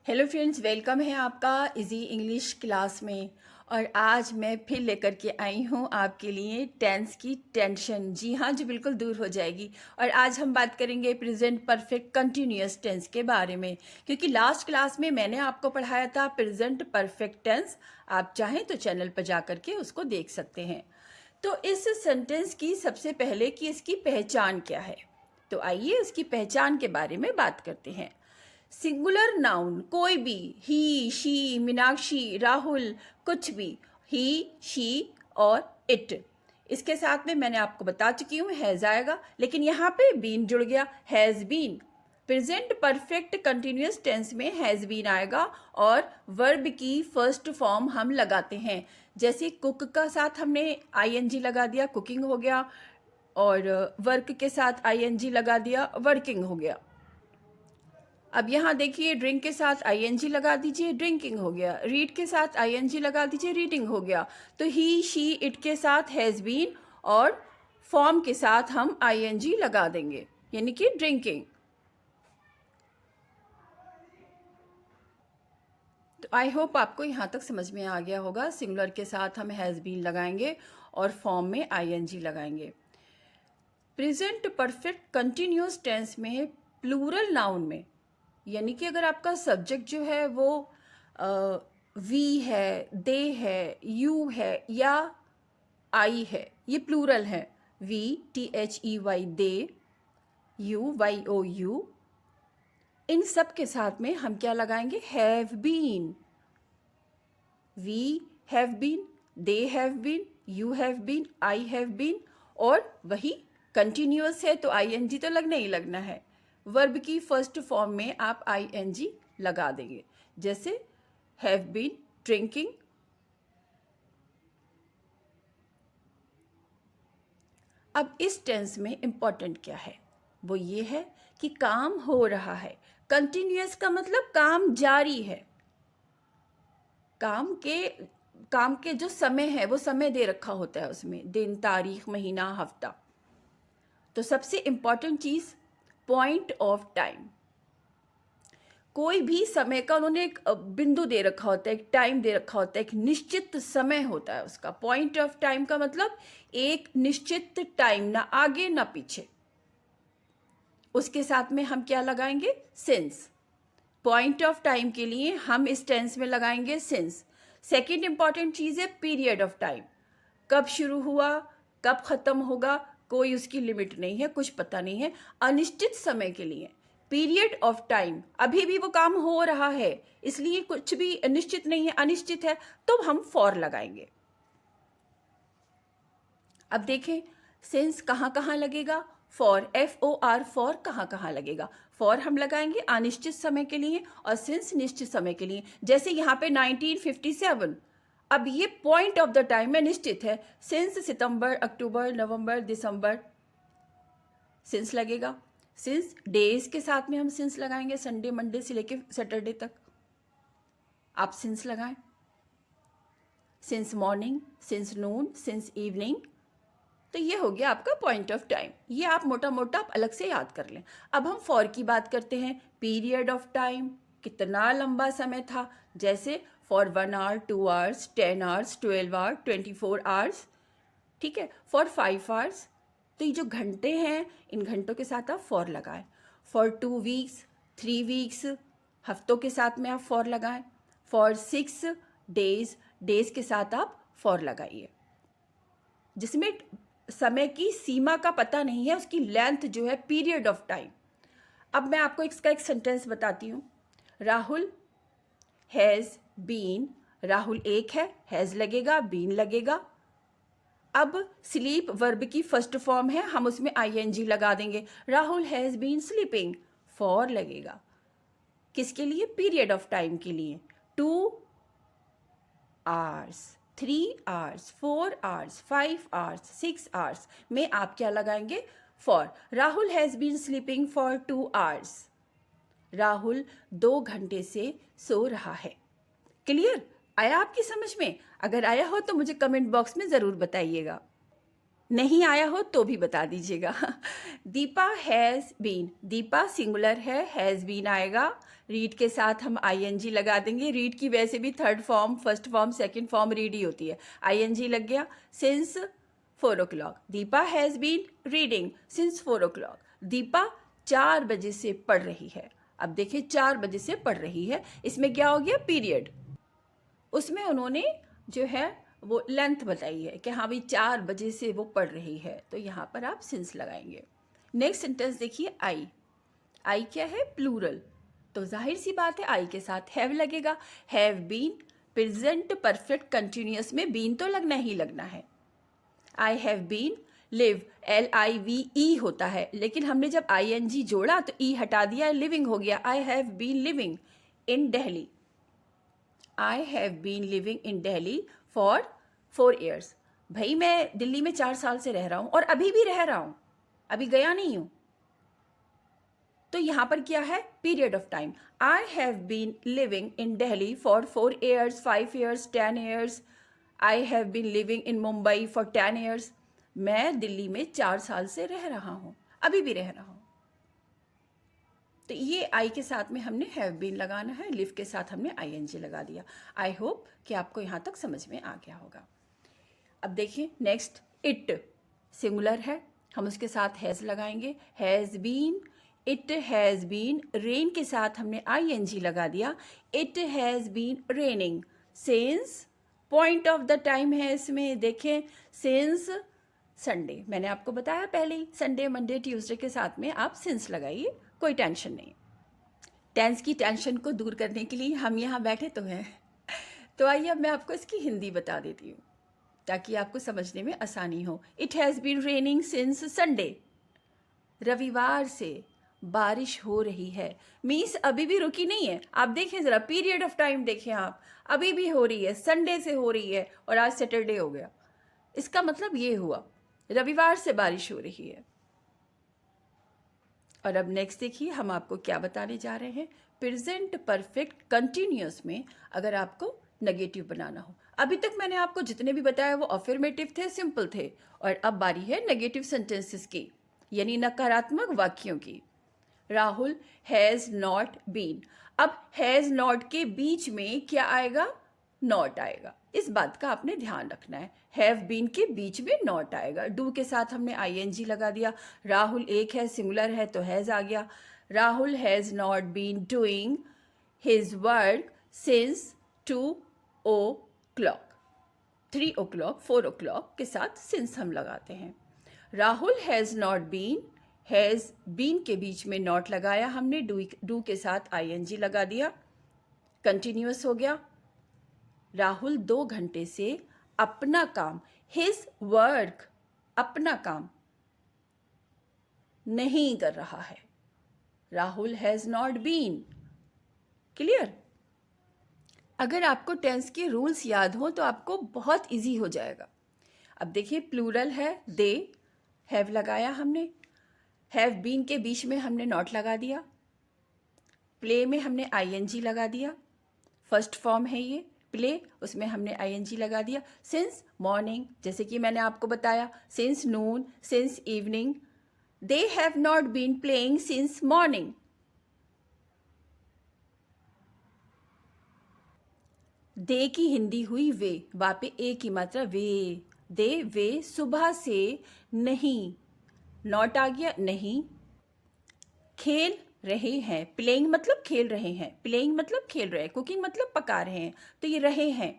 Hello friends, welcome है आपका easy English class में। और आज मैं फिर लेकर के आई हूँ आपके लिए टेंस की टेंशन। जी हाँ जी, बिल्कुल दूर हो जाएगी। और आज हम बात करेंगे प्रेजेंट परफेक्ट कंटिन्यूअस टेंस के बारे में, क्योंकि लास्ट क्लास में मैंने आपको पढ़ाया था प्रेजेंट परफेक्ट टेंस। आप चाहें तो चैनल पर जा करके उसको देख सकते हैं। तो इस सेंटेंस की सबसे पहले कि इसकी पहचान क्या है, तो आइए उसकी पहचान के बारे में बात करते हैं। सिंगुलर नाउन कोई भी, ही, शी, मीनाक्षी, राहुल, कुछ भी, ही, शी और इट। इसके साथ में मैंने आपको बता चुकी हूँ हैज़ आएगा, लेकिन यहाँ पे बीन जुड़ गया, has been. Present perfect continuous tense में हैज़ बीन आएगा और वर्ब की फर्स्ट फॉर्म हम लगाते हैं। जैसे कुक का साथ हमने आईएनजी लगा दिया, कुकिंग हो गया, और वर्क के साथ आईएनजी लगा दिया, वर्किंग हो गया। अब यहाँ देखिए, ड्रिंक के साथ आईएनजी लगा दीजिए, ड्रिंकिंग हो गया। रीड के साथ आईएनजी लगा दीजिए, रीडिंग हो गया। तो ही, शी, इट के साथ हैज़ बीन और फॉर्म के साथ हम आईएनजी लगा देंगे, यानी कि ड्रिंकिंग। तो आई होप आपको यहाँ तक समझ में आ गया होगा। सिंगुलर के साथ हम हैज़ बीन लगाएंगे और फॉर्म में आईएनजी लगाएंगे। प्रेजेंट परफेक्ट कंटिन्यूअस टेंस में प्लूरल नाउन में, यानी कि अगर आपका सब्जेक्ट जो है वो वी है, दे है, यू है या आई है, ये प्लूरल है। We, THEY, they, you, YOU, इन सब के साथ में हम क्या लगाएंगे? Have been. We have been, they have been, you have been, I have been, और वही कंटिन्यूअस है तो आईएनजी तो लगना ही लगना है। वर्ब की फर्स्ट फॉर्म में आप आईएनजी लगा देंगे, जैसे हैव बीन ड्रिंकिंग। अब इस टेंस में इंपॉर्टेंट क्या है, वो ये है कि काम हो रहा है। कंटिन्यूअस का मतलब काम जारी है। काम के जो समय है वो समय दे रखा होता है, उसमें दिन, तारीख, महीना, हफ्ता। तो सबसे इंपॉर्टेंट चीज पॉइंट ऑफ टाइम। कोई भी समय का उन्होंने एक बिंदु दे रखा होता है, एक टाइम दे रखा होता है, एक निश्चित समय होता है उसका। पॉइंट ऑफ टाइम का मतलब एक निश्चित टाइम, ना आगे ना पीछे। उसके साथ में हम क्या लगाएंगे? सिंस। पॉइंट ऑफ टाइम के लिए हम इस टेंस में लगाएंगे सिंस। सेकेंड इंपॉर्टेंट चीज है पीरियड ऑफ टाइम। कब शुरू हुआ, कब खत्म होगा, कोई उसकी लिमिट नहीं है, कुछ पता नहीं है। अनिश्चित समय के लिए पीरियड ऑफ टाइम, अभी भी वो काम हो रहा है, इसलिए कुछ भी निश्चित नहीं है, अनिश्चित है, तो हम फॉर लगाएंगे। अब देखें सिंस कहाँ कहाँ लगेगा। फॉर, FOR, फॉर कहाँ कहाँ लगेगा? फॉर हम लगाएंगे अनिश्चित समय के लिए और सिंस निश्चित समय के लिए। जैसे यहाँ पे 1957, अब ये पॉइंट ऑफ द टाइम में निश्चित है। सिंस सितंबर, अक्टूबर, नवंबर, दिसंबर, सिंस लगेगा। सिंस डेज के साथ में हम सिंस लगाएंगे, संडे, मंडे से लेके सैटरडे तक आप सिंस लगाएं। Since morning, since noon, since evening. तो ये हो गया आपका पॉइंट ऑफ टाइम। ये आप मोटा मोटा अलग से याद कर लें। अब हम फॉर की बात करते हैं। पीरियड ऑफ टाइम, कितना लंबा समय था। जैसे for 1 hour, 2 hours, 10 hours, 12 hour, 24 hours. ठीक है, फॉर 5 आवर्स। तो ये जो घंटे हैं, इन घंटों के साथ आप फॉर लगाएं। फॉर 2 वीक्स, 3 वीक्स, हफ्तों के साथ में आप फॉर लगाएं। फॉर 6 डेज, डेज के साथ आप फॉर लगाइए। जिसमें समय की सीमा का पता नहीं है, उसकी लेंथ जो है, पीरियड ऑफ टाइम। अब मैं आपको इसका एक सेंटेंस बताती हूँ। राहुल हैज़ बीन, राहुल एक है, हैज़ लगेगा, बीन लगेगा। अब स्लीप वर्ब की फर्स्ट फॉर्म है, हम उसमें आईएनजी लगा देंगे। Rahul has been sleeping, for लगेगा। किसके लिए? पीरियड ऑफ टाइम के लिए। 2 hours, 3 hours, 4 hours, 5 hours, 6 hours में आप क्या लगाएंगे? For. Rahul has been sleeping for 2 hours. Rahul 2 घंटे से सो रहा है। क्लियर? आया आपकी समझ में? अगर आया हो तो मुझे कमेंट बॉक्स में ज़रूर बताइएगा, नहीं आया हो तो भी बता दीजिएगा। Deepa has been, Deepa singular है, हैज़ बीन आएगा। रीड के साथ हम आईएनजी लगा देंगे। रीड की वैसे भी third form, first form, second form read ही होती है। आईएनजी लग गया। Since 4 o'clock Deepa has been reading since 4 o'clock। Deepa 4 बजे से पढ़ रही है। अब देखिए 4 बजे से पढ़ रही है, इसमें क्या हो गया, पीरियड। उसमें उन्होंने जो है वो लेंथ बताई है कि हाँ भाई 4 बजे से वो पढ़ रही है, तो यहाँ पर आप सिंस लगाएंगे। नेक्स्ट सेंटेंस देखिए, आई। आई क्या है, प्लूरल, तो जाहिर सी बात है आई के साथ हैव लगेगा। Have been present perfect continuous में बीन तो लगना ही लगना है। I have been live, LIVE होता है, लेकिन हमने जब ING जोड़ा तो ई हटा दिया, लिविंग हो गया। I have been living in Delhi. I have been living in Delhi for 4 years। भाई मैं दिल्ली में 4 साल से रह रहा हूँ और अभी भी रह रहा हूँ, अभी गया नहीं हूँ। तो यहाँ पर क्या है, period of time. I have been living in Delhi for 4 years, 5 years, 10 years। I have been living in Mumbai for 10 years। मैं दिल्ली में 4 साल से रह रहा हूँ, अभी भी रह रहा हूँ। तो ये आई के साथ में हमने हैव बीन लगाना है, लिव के साथ हमने ING लगा दिया। आई होप कि आपको यहाँ तक समझ में आ गया होगा। अब देखिए नेक्स्ट, इट सिंगुलर है, हम उसके साथ हैज़ लगाएंगे। Has been, it has been, rain के साथ हमने ING लगा दिया। It has been raining since, point of the time है इसमें, देखें सिंस संडे। मैंने आपको बताया पहले ही, संडे, मंडे, ट्यूसडे के साथ में आप सिंस लगाइए, कोई टेंशन नहीं। टेंस की टेंशन को दूर करने के लिए हम यहाँ बैठे तो हैं। तो आइए अब मैं आपको इसकी हिंदी बता देती हूँ ताकि आपको समझने में आसानी हो। It has been raining since Sunday, रविवार से बारिश हो रही है। मीन्स अभी भी रुकी नहीं है। आप देखें ज़रा, पीरियड ऑफ टाइम देखें आप, अभी भी हो रही है, संडे से हो रही है और आज सैटरडे हो गया। इसका मतलब ये हुआ रविवार से बारिश हो रही है। और अब नेक्स्ट देखिए, हम आपको क्या बताने जा रहे हैं। प्रेजेंट परफेक्ट कंटिन्यूअस में अगर आपको नेगेटिव बनाना हो, अभी तक मैंने आपको जितने भी बताया वो अफर्मेटिव थे, सिंपल थे, और अब बारी है नेगेटिव सेंटेंसेस की, यानी नकारात्मक वाक्यों की। Rahul has not been. अब हैज़ नॉट के बीच में क्या आएगा, नॉट आएगा। इस बात का आपने ध्यान रखना है। हैव बीन के बीच में नॉट आएगा। डू के साथ हमने ING लगा दिया। राहुल एक है, सिंगुलर है, तो हैज़ आ गया। Rahul has not been doing his work since 2 o'clock। 3 o'clock, 4 o'clock के साथ सिंस हम लगाते हैं। Rahul has not been, has been के बीच में नॉट लगाया हमने, डू के साथ ING लगा दिया, कंटिन्यूअस हो गया। राहुल 2 घंटे से अपना काम, हिज वर्क, अपना काम नहीं कर रहा है। Rahul has not been. Clear? अगर आपको टेंस के रूल्स याद हो तो आपको बहुत इजी हो जाएगा। अब देखिए प्लूरल है, दे, हैव लगाया हमने, हैव बीन के बीच में हमने नॉट लगा दिया, प्ले में हमने ING लगा दिया, फर्स्ट फॉर्म है ये प्ले, उसमें हमने ING लगा दिया। सिंस मॉर्निंग, जैसे कि मैंने आपको बताया, since noon, since evening. They have not been playing since morning. They की हिंदी हुई वे, वहाँ पे ए की मात्रा वे। दे, वे सुबह से नहीं, नॉट आ गया, नहीं खेल रहे हैं। प्लेइंग मतलब खेल रहे हैं, प्लेइंग मतलब खेल रहे हैं, कुकिंग मतलब पका रहे हैं, तो ये रहे हैं,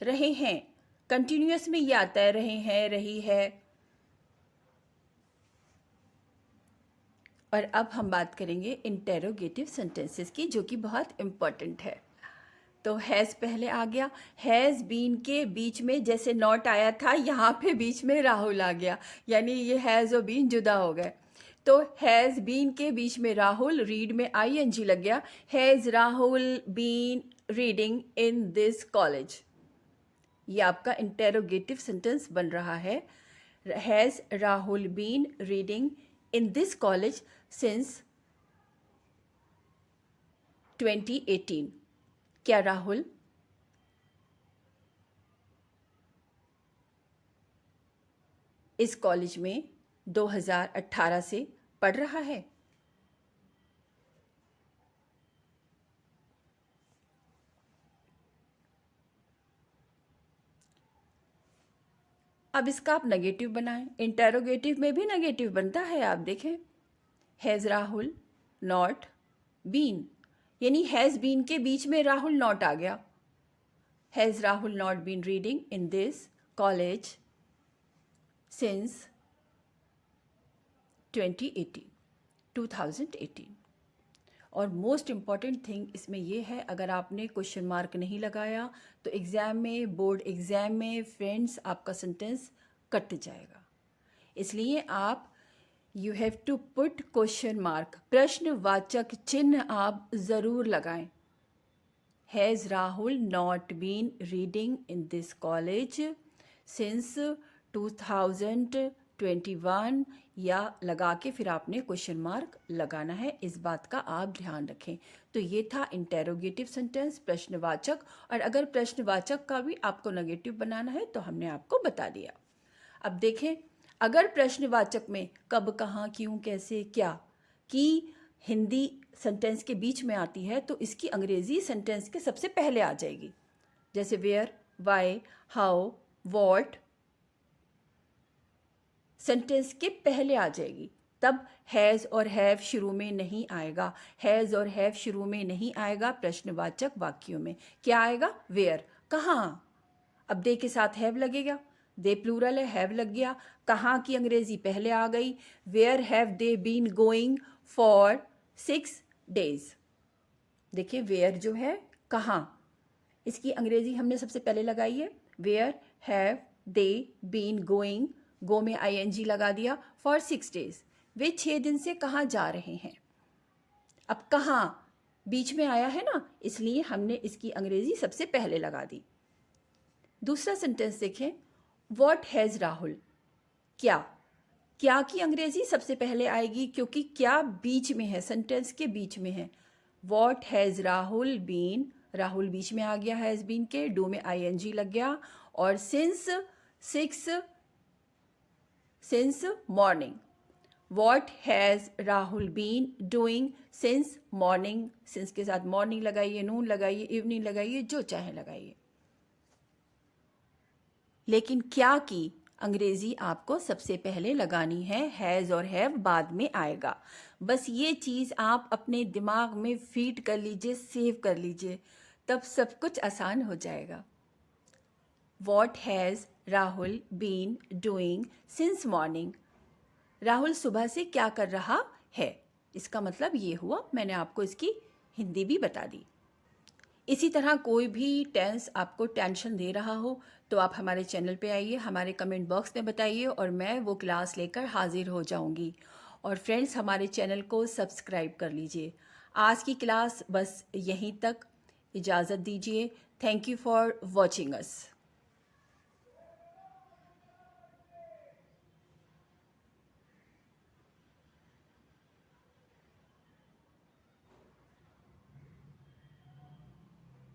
रहे हैं कंटिन्यूअस में ये आता है, रहे हैं, रही है। और अब हम बात करेंगे इंटेरोगेटिव सेंटेंसेस की, जो कि बहुत इम्पॉर्टेंट है। तो हैज़ पहले आ गया, हैज़ बीन के बीच में जैसे नॉट आया था, यहाँ पे बीच में राहुल आ गया, यानी ये हैज़ और बीन जुदा हो गए। तो हैज़ बीन के बीच में राहुल, रीड में ING लग गया। Has Rahul been reading in this college, ये आपका इंटेरोगेटिव सेंटेंस बन रहा है। Has Rahul been reading in this college since 2018। क्या राहुल इस कॉलेज में 2018 से पढ़ रहा है? अब इसका आप नेगेटिव बनाएं। इंटेरोगेटिव में भी नेगेटिव बनता है, आप देखें, हैज़ राहुल नॉट बीन, यानी हैज़ बीन के बीच में राहुल नॉट आ गया। Has Rahul not been reading in this college since 2018। और मोस्ट इम्पॉर्टेंट थिंग इसमें ये है, अगर आपने क्वेश्चन मार्क नहीं लगाया तो एग्ज़ाम में, बोर्ड एग्ज़ाम में फ्रेंड्स, आपका सेंटेंस कट जाएगा। इसलिए आप you have to put question mark, प्रश्नवाचक चिन्ह आप ज़रूर लगाएं। Has Rahul not been reading in this college since 2021, या लगा के फिर आपने क्वेश्चन मार्क लगाना है। इस बात का आप ध्यान रखें। तो ये था इंटेरोगेटिव सेंटेंस, प्रश्नवाचक। और अगर प्रश्नवाचक का भी आपको नेगेटिव बनाना है तो हमने आपको बता दिया। अब देखें, अगर प्रश्नवाचक में कब, कहाँ, क्यों, कैसे, क्या की हिंदी सेंटेंस के बीच में आती है तो इसकी अंग्रेजी सेंटेंस के सबसे पहले आ जाएगी। जैसे where, why, how, what sentence के पहले आ जाएगी। तब हैज़ और हैव शुरू में नहीं आएगा। हैज़ और हैव शुरू में नहीं आएगा प्रश्नवाचक वाक्यों में। क्या आएगा? वेयर, कहाँ। अब दे के साथ हैव लगेगा, दे प्लूरल है, हैव लग गया। कहाँ की अंग्रेजी पहले आ गई। Where have they been going for 6 days। देखिए, वेयर जो है कहाँ, इसकी अंग्रेजी हमने सबसे पहले लगाई है। Where have they been going, go में ING लगा दिया, फॉर 6 days, वे 6 दिन से कहाँ जा रहे हैं। अब कहाँ बीच में आया है ना, इसलिए हमने इसकी अंग्रेजी सबसे पहले लगा दी। दूसरा सेंटेंस देखें, वॉट हैज़ राहुल, क्या। क्या की अंग्रेजी सबसे पहले आएगी क्योंकि क्या बीच में है, सेंटेंस के बीच में है। What has Rahul been, Rahul बीच में आ गया हैज़ बीन के, डू में ING लग गया। और since morning, what has Rahul been doing since morning. Since के साथ मॉर्निंग लगाइए, नून लगाइए, इवनिंग लगाइए, जो चाहे लगाइए। लेकिन क्या की अंग्रेजी आपको सबसे पहले लगानी है, हैज़ और हैव बाद में आएगा। बस ये चीज़ आप अपने दिमाग में फीड कर लीजिए, सेव कर लीजिए, तब सब कुछ आसान हो जाएगा। What has Rahul been doing since morning, Rahul सुबह से क्या कर रहा है। इसका मतलब ये हुआ, मैंने आपको इसकी हिंदी भी बता दी। इसी तरह कोई भी टेंस आपको टेंशन दे रहा हो तो आप हमारे चैनल पे आइए, हमारे कमेंट बॉक्स में बताइए और मैं वो क्लास लेकर हाजिर हो जाऊंगी। और फ्रेंड्स, हमारे चैनल को सब्सक्राइब कर लीजिए। आज की क्लास बस यहीं तक, इजाज़त दीजिए। Thank you for watching us.